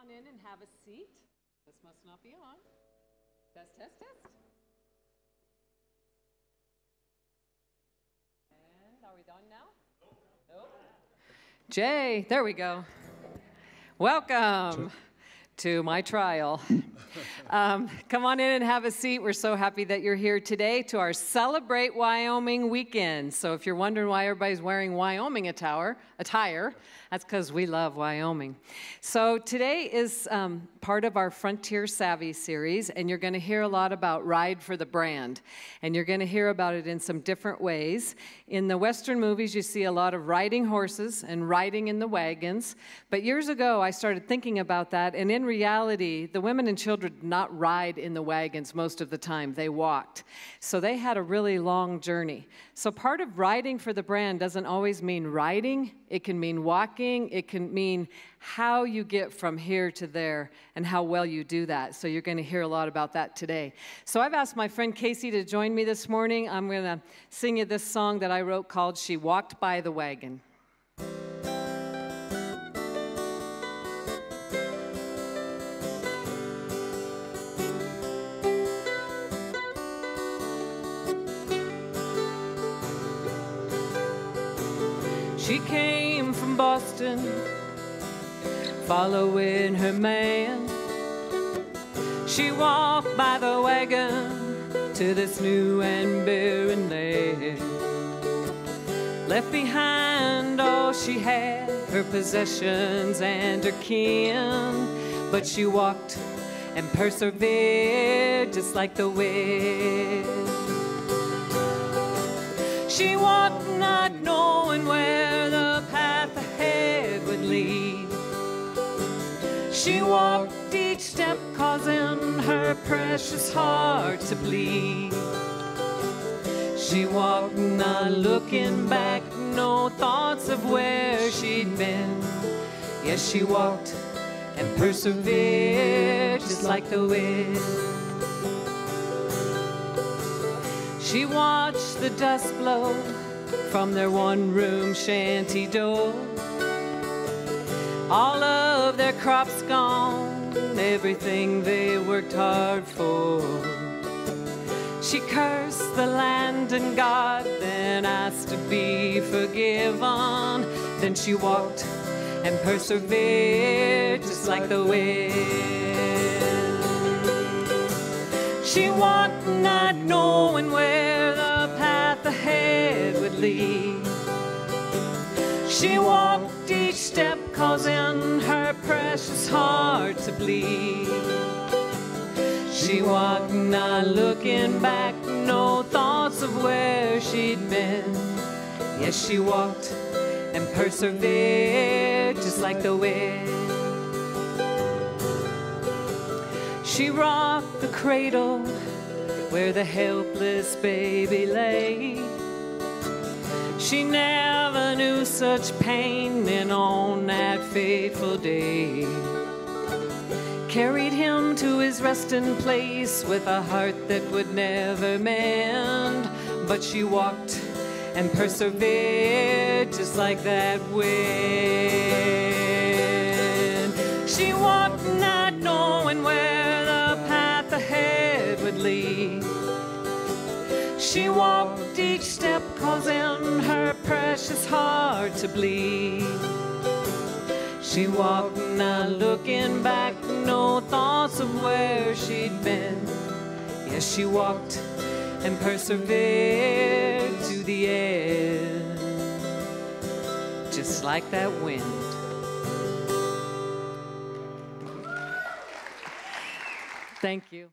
on in and have a seat. This must not be on. Test, test, test. And are we done now? Nope. Jay, there we go. Welcome to my trial. Come on in and have a seat. We're so happy that you're here today to our Celebrate Wyoming weekend. So if you're wondering why everybody's wearing Wyoming attire, that's because we love Wyoming. So today is part of our Frontier Savvy series, and you're going to hear a lot about Ride for the Brand. And you're going to hear about it in some different ways. In the Western movies, you see a lot of riding horses and riding in the wagons. But years ago, I started thinking about that, and in reality, the women and children did not ride in the wagons most of the time. They walked. So they had a really long journey. So part of riding for the brand doesn't always mean riding. It can mean walking. It can mean how you get from here to there and how well you do that. So you're going to hear a lot about that today. So I've asked my friend Casey to join me this morning. I'm going to sing you this song that I wrote called She Walked by the Wagon. She came from Boston, following her man. She walked by the wagon to this new and barren land. Left behind all she had, her possessions and her kin. But she walked and persevered just like the wind. She walked not knowing where the path ahead would lead. She walked each step causing her precious heart to bleed. She walked not looking back, no thoughts of where she'd been. Yes, she walked and persevered just like the wind. She watched the dust blow from their one-room shanty door. All of their crops gone, everything they worked hard for. She cursed the land and God, then asked to be forgiven. Then she walked and persevered just like the wind. She walked not knowing where the path ahead would lead. She walked each step causing her precious heart to bleed. She walked not looking back, no thoughts of where she'd been. Yes, she walked and persevered just like the wind. She rocked the cradle where the helpless baby lay. She never knew such pain, and on that fateful day carried him to his resting place with a heart that would never mend. But she walked and persevered just like that wind. She walked not knowing where the path ahead would lead. She walked each step causing her precious heart to bleed. She walked not looking back, no thoughts of where she'd been. Yes, she walked and persevered to the end, just like that wind. Thank you.